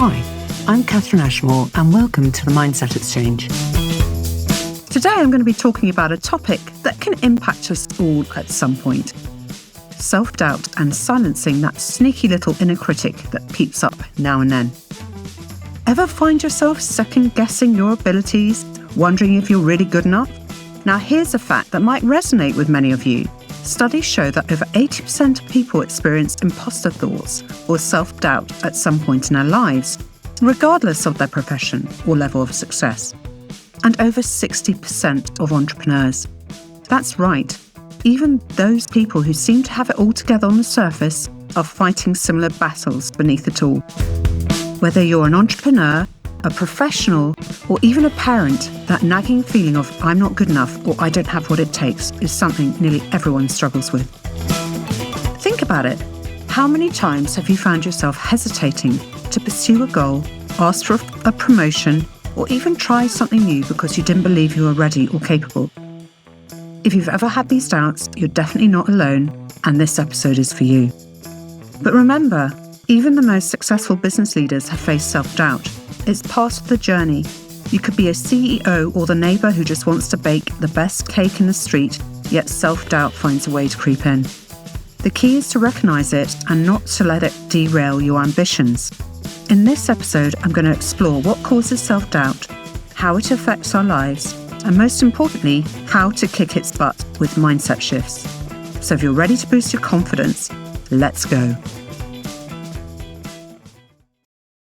Hi, I'm Katherine Ashmore and welcome to the Mindset Exchange. Today I'm going to be talking about a topic that can impact us all at some point. Self-doubt and silencing that sneaky little inner critic that peeps up now and then. Ever find yourself second-guessing your abilities, wondering if you're really good enough? Now here's a fact that might resonate with many of you. Studies show that over 80% of people experience imposter thoughts or self-doubt at some point in their lives, regardless of their profession or level of success. And over 60% of entrepreneurs. That's right, even those people who seem to have it all together on the surface are fighting similar battles beneath it all. Whether you're an entrepreneur, a professional, or even a parent, that nagging feeling of I'm not good enough or I don't have what it takes is something nearly everyone struggles with. Think about it. How many times have you found yourself hesitating to pursue a goal, ask for a promotion, or even try something new because you didn't believe you were ready or capable? If you've ever had these doubts, you're definitely not alone, and this episode is for you. But remember, even the most successful business leaders have faced self-doubt. It's part of the journey. You could be a CEO or the neighbour who just wants to bake the best cake in the street, yet self-doubt finds a way to creep in. The key is to recognise it and not to let it derail your ambitions. In this episode, I'm going to explore what causes self-doubt, how it affects our lives, and most importantly, how to kick its butt with mindset shifts. So if you're ready to boost your confidence, let's go.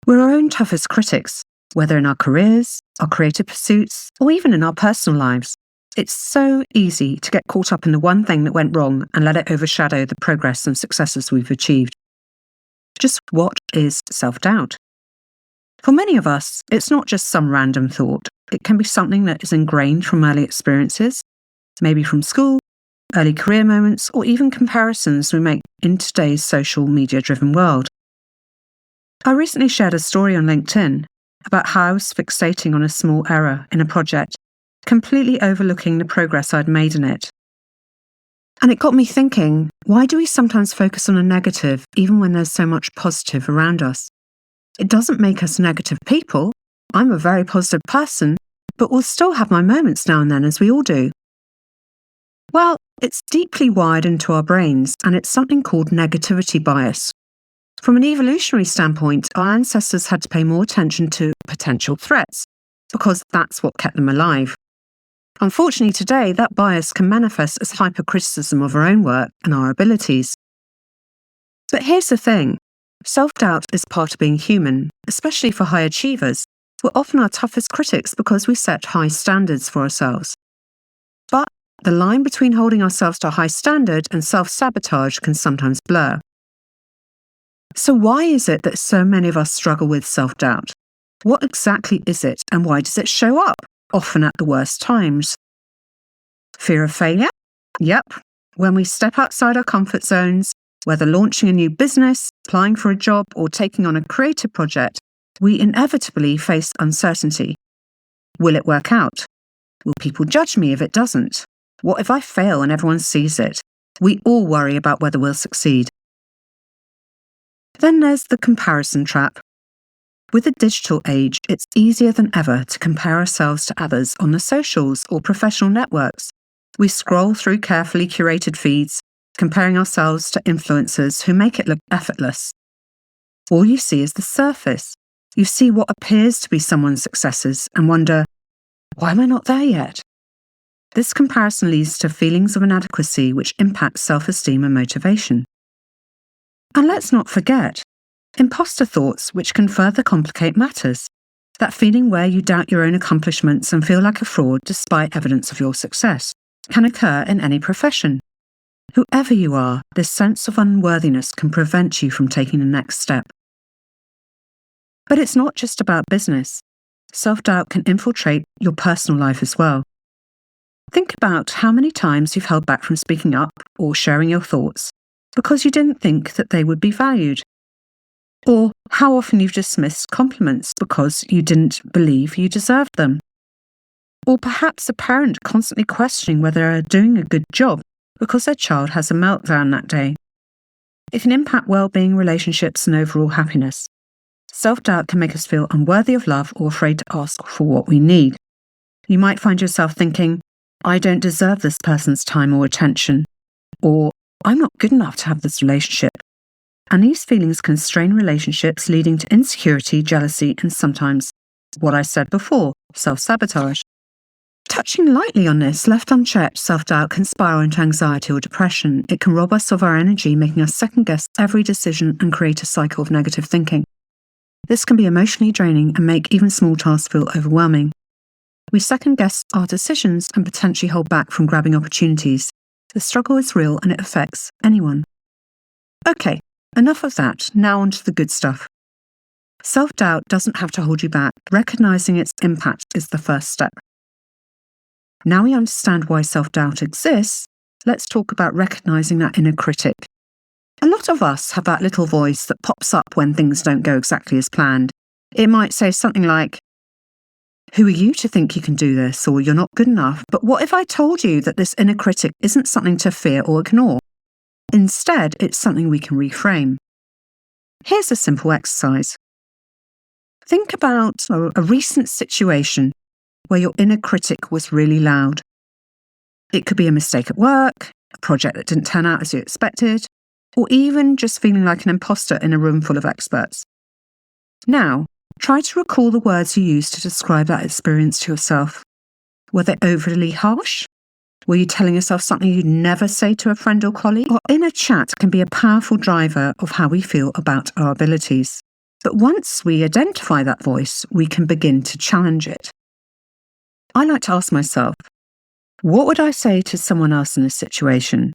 We're our own toughest critics, whether in our careers, our creative pursuits, or even in our personal lives. It's so easy to get caught up in the one thing that went wrong and let it overshadow the progress and successes we've achieved. Just what is self-doubt? For many of us, it's not just some random thought. It can be something that is ingrained from early experiences, maybe from school, early career moments, or even comparisons we make in today's social media-driven world. I recently shared a story on LinkedIn about how I was fixating on a small error in a project, completely overlooking the progress I'd made in it. And it got me thinking, why do we sometimes focus on a negative even when there's so much positive around us? It doesn't make us negative people. I'm a very positive person, but will still have my moments now and then, as we all do. Well, it's deeply wired into our brains, and it's something called negativity bias. From an evolutionary standpoint, our ancestors had to pay more attention to potential threats, because that's what kept them alive. Unfortunately, today, that bias can manifest as hypercriticism of our own work and our abilities. But here's the thing. Self-doubt is part of being human, especially for high achievers. We're often our toughest critics because we set high standards for ourselves. But the line between holding ourselves to a high standard and self-sabotage can sometimes blur. So why is it that so many of us struggle with self-doubt? What exactly is it, and why does it show up, often at the worst times? Fear of failure? Yep. When we step outside our comfort zones, whether launching a new business, applying for a job, or taking on a creative project, we inevitably face uncertainty. Will it work out? Will people judge me if it doesn't? What if I fail and everyone sees it? We all worry about whether we'll succeed. Then there's the comparison trap. With the digital age, it's easier than ever to compare ourselves to others on the socials or professional networks. We scroll through carefully curated feeds, comparing ourselves to influencers who make it look effortless. All you see is the surface. You see what appears to be someone's successes and wonder, why am I not there yet? This comparison leads to feelings of inadequacy which impact self-esteem and motivation. And let's not forget, imposter thoughts, which can further complicate matters. That feeling where you doubt your own accomplishments and feel like a fraud despite evidence of your success can occur in any profession. Whoever you are, this sense of unworthiness can prevent you from taking the next step. But it's not just about business. Self-doubt can infiltrate your personal life as well. Think about how many times you've held back from speaking up or sharing your thoughts because you didn't think that they would be valued. Or how often you've dismissed compliments because you didn't believe you deserved them. Or perhaps a parent constantly questioning whether they're doing a good job because their child has a meltdown that day. It can impact well-being, relationships, and overall happiness. Self-doubt can make us feel unworthy of love or afraid to ask for what we need. You might find yourself thinking, I don't deserve this person's time or attention, or I'm not good enough to have this relationship. And these feelings can strain relationships, leading to insecurity, jealousy, and sometimes, what I said before, self-sabotage. Touching lightly on this, left unchecked, self-doubt can spiral into anxiety or depression. It can rob us of our energy, making us second-guess every decision and create a cycle of negative thinking. This can be emotionally draining and make even small tasks feel overwhelming. We second-guess our decisions and potentially hold back from grabbing opportunities. The struggle is real and it affects anyone. Okay, enough of that. Now on to the good stuff. Self-doubt doesn't have to hold you back. Recognizing its impact is the first step. Now we understand why self-doubt exists, let's talk about recognizing that inner critic. A lot of us have that little voice that pops up when things don't go exactly as planned. It might say something like, who are you to think you can do this, or you're not good enough? But what if I told you that this inner critic isn't something to fear or ignore? Instead, it's something we can reframe. Here's a simple exercise. Think about a recent situation where your inner critic was really loud. It could be a mistake at work, a project that didn't turn out as you expected, or even just feeling like an imposter in a room full of experts. Now, try to recall the words you used to describe that experience to yourself. Were they overly harsh? Were you telling yourself something you'd never say to a friend or colleague? Our inner chat can be a powerful driver of how we feel about our abilities. But once we identify that voice, we can begin to challenge it. I like to ask myself, what would I say to someone else in this situation?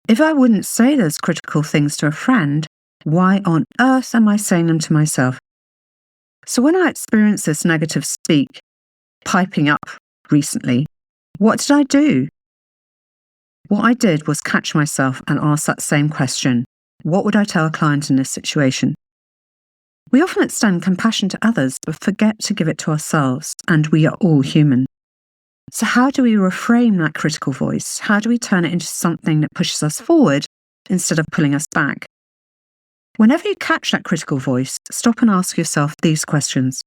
If I wouldn't say those critical things to a friend, why on earth am I saying them to myself? So when I experienced this negative speak piping up recently, what did I do? What I did was catch myself and ask that same question. What would I tell a client in this situation? We often extend compassion to others, but forget to give it to ourselves, and we are all human. So how do we reframe that critical voice? How do we turn it into something that pushes us forward instead of pulling us back? Whenever you catch that critical voice, stop and ask yourself these questions.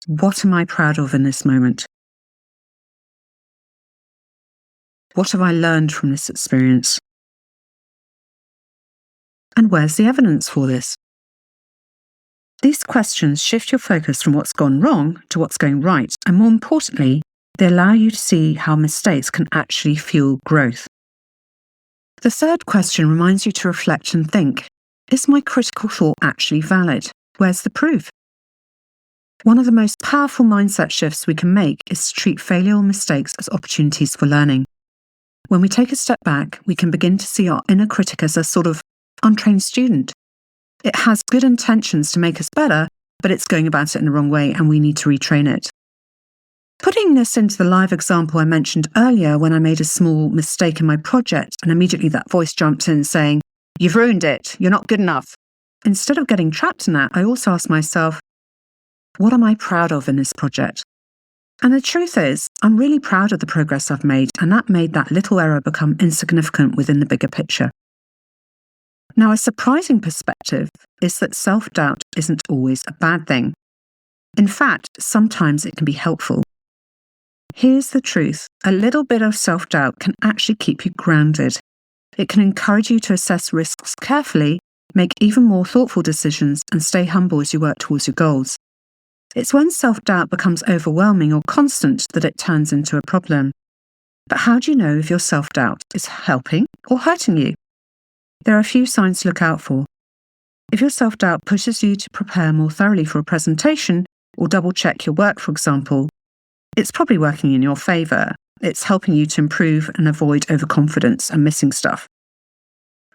What am I proud of in this moment? What have I learned from this experience? And where's the evidence for this? These questions shift your focus from what's gone wrong to what's going right, and more importantly, they allow you to see how mistakes can actually fuel growth. The third question reminds you to reflect and think, is my critical thought actually valid? Where's the proof? One of the most powerful mindset shifts we can make is to treat failure or mistakes as opportunities for learning. When we take a step back, we can begin to see our inner critic as a sort of untrained student. It has good intentions to make us better, but it's going about it in the wrong way and we need to retrain it. Putting this into the live example I mentioned earlier when I made a small mistake in my project and immediately that voice jumped in saying, you've ruined it, you're not good enough. Instead of getting trapped in that, I also asked myself, what am I proud of in this project? And the truth is, I'm really proud of the progress I've made, and that made that little error become insignificant within the bigger picture. Now, a surprising perspective is that self-doubt isn't always a bad thing. In fact, sometimes it can be helpful. Here's the truth. A little bit of self-doubt can actually keep you grounded. It can encourage you to assess risks carefully, make even more thoughtful decisions, and stay humble as you work towards your goals. It's when self-doubt becomes overwhelming or constant that it turns into a problem. But how do you know if your self-doubt is helping or hurting you? There are a few signs to look out for. If your self-doubt pushes you to prepare more thoroughly for a presentation or double-check your work, for example, it's probably working in your favour. It's helping you to improve and avoid overconfidence and missing stuff.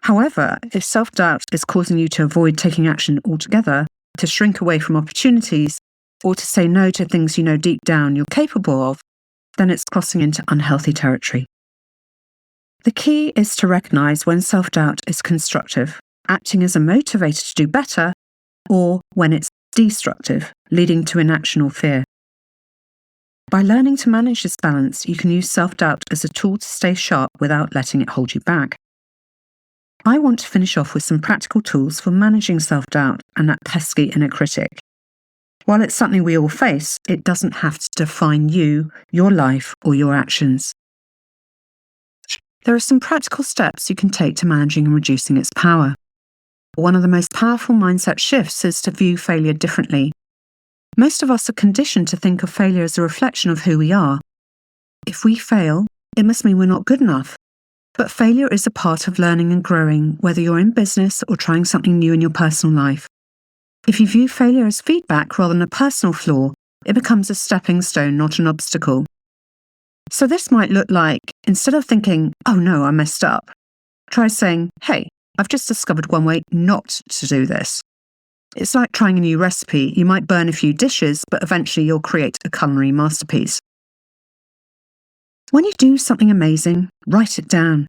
However, if self-doubt is causing you to avoid taking action altogether, to shrink away from opportunities, or to say no to things you know deep down you're capable of, then it's crossing into unhealthy territory. The key is to recognise when self-doubt is constructive, acting as a motivator to do better, or when it's destructive, leading to inaction or fear. By learning to manage this balance, you can use self-doubt as a tool to stay sharp without letting it hold you back. I want to finish off with some practical tools for managing self-doubt and that pesky inner critic. While it's something we all face, it doesn't have to define you, your life, or your actions. There are some practical steps you can take to managing and reducing its power. One of the most powerful mindset shifts is to view failure differently. Most of us are conditioned to think of failure as a reflection of who we are. If we fail, it must mean we're not good enough. But failure is a part of learning and growing, whether you're in business or trying something new in your personal life. If you view failure as feedback rather than a personal flaw, it becomes a stepping stone, not an obstacle. So this might look like, instead of thinking, oh no, I messed up, try saying, hey, I've just discovered one way not to do this. It's like trying a new recipe. You might burn a few dishes, but eventually you'll create a culinary masterpiece. When you do something amazing, write it down.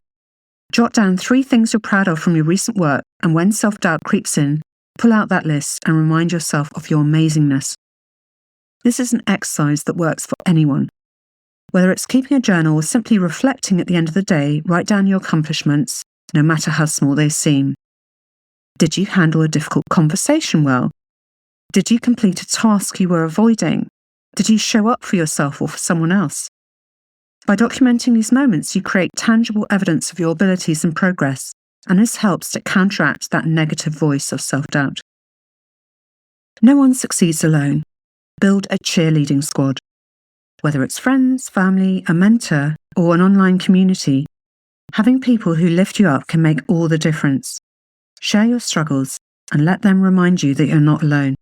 Jot down 3 things you're proud of from your recent work, and when self-doubt creeps in, pull out that list and remind yourself of your amazingness. This is an exercise that works for anyone. Whether it's keeping a journal or simply reflecting at the end of the day, write down your accomplishments, no matter how small they seem. Did you handle a difficult conversation well? Did you complete a task you were avoiding? Did you show up for yourself or for someone else? By documenting these moments, you create tangible evidence of your abilities and progress, and this helps to counteract that negative voice of self-doubt. No one succeeds alone. Build a cheerleading squad. Whether it's friends, family, a mentor, or an online community, having people who lift you up can make all the difference. Share your struggles and let them remind you that you're not alone.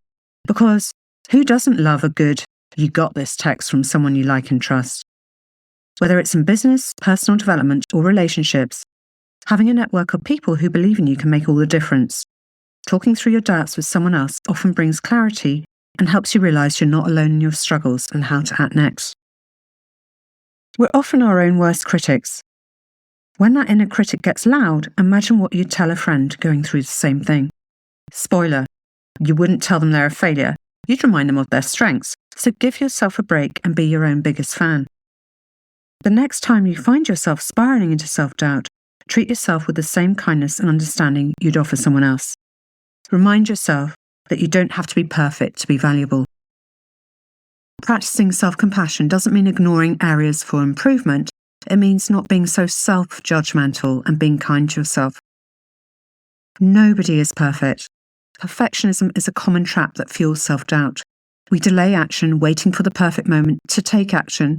Because who doesn't love a good, you got this text from someone you like and trust? Whether it's in business, personal development, or relationships, having a network of people who believe in you can make all the difference. Talking through your doubts with someone else often brings clarity and helps you realize you're not alone in your struggles and how to act next. We're often our own worst critics. When that inner critic gets loud, imagine what you'd tell a friend going through the same thing. Spoiler, you wouldn't tell them they're a failure. You'd remind them of their strengths. So give yourself a break and be your own biggest fan. The next time you find yourself spiraling into self-doubt, treat yourself with the same kindness and understanding you'd offer someone else. Remind yourself that you don't have to be perfect to be valuable. Practicing self-compassion doesn't mean ignoring areas for improvement. It means not being so self-judgmental and being kind to yourself. Nobody is perfect. Perfectionism is a common trap that fuels self-doubt. We delay action, waiting for the perfect moment to take action,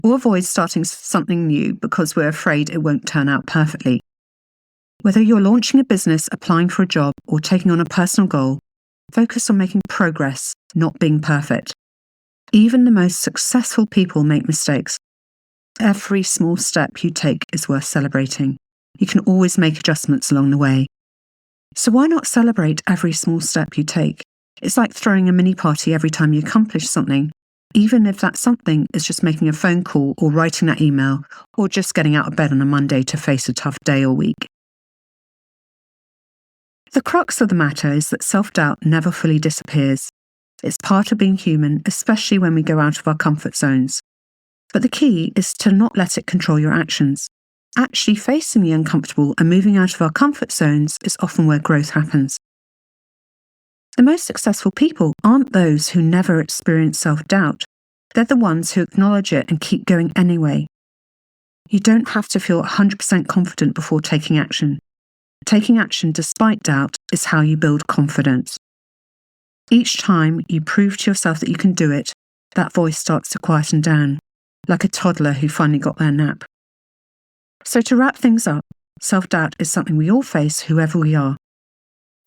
or avoid starting something new because we're afraid it won't turn out perfectly. Whether you're launching a business, applying for a job, or taking on a personal goal, focus on making progress, not being perfect. Even the most successful people make mistakes. Every small step you take is worth celebrating. You can always make adjustments along the way. So why not celebrate every small step you take? It's like throwing a mini party every time you accomplish something, even if that something is just making a phone call or writing that email or just getting out of bed on a Monday to face a tough day or week. The crux of the matter is that self-doubt never fully disappears. It's part of being human, especially when we go out of our comfort zones. But the key is to not let it control your actions. Actually facing the uncomfortable and moving out of our comfort zones is often where growth happens. The most successful people aren't those who never experience self-doubt. They're the ones who acknowledge it and keep going anyway. You don't have to feel 100% confident before taking action. Taking action despite doubt is how you build confidence. Each time you prove to yourself that you can do it, that voice starts to quieten down, like a toddler who finally got their nap. So to wrap things up, self-doubt is something we all face, whoever we are.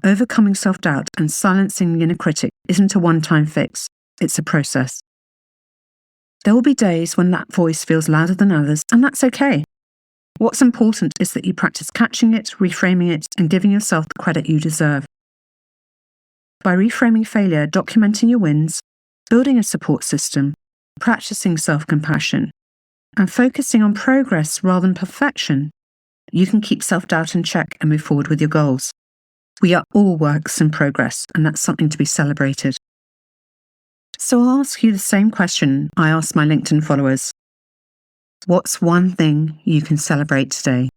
Overcoming self-doubt and silencing the inner critic isn't a one-time fix, it's a process. There will be days when that voice feels louder than others, and that's okay. What's important is that you practice catching it, reframing it, and giving yourself the credit you deserve. By reframing failure, documenting your wins, building a support system, practicing self-compassion, and focusing on progress rather than perfection, you can keep self-doubt in check and move forward with your goals. We are all works in progress, and that's something to be celebrated. So I'll ask you the same question I asked my LinkedIn followers. What's one thing you can celebrate today?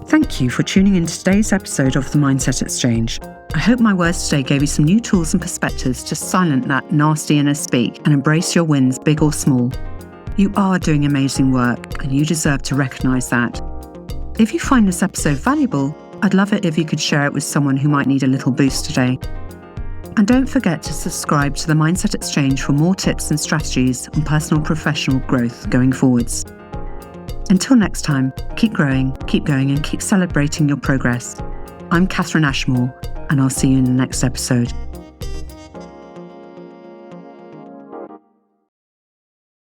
Thank you for tuning in to today's episode of the Mindset Exchange. I hope my words today gave you some new tools and perspectives to silence that nasty inner speak and embrace your wins, big or small. You are doing amazing work and you deserve to recognise that. If you find this episode valuable, I'd love it if you could share it with someone who might need a little boost today. And don't forget to subscribe to the Mindset Exchange for more tips and strategies on personal and professional growth going forwards. Until next time, keep growing, keep going, and keep celebrating your progress. I'm Katherine Ashmore, and I'll see you in the next episode.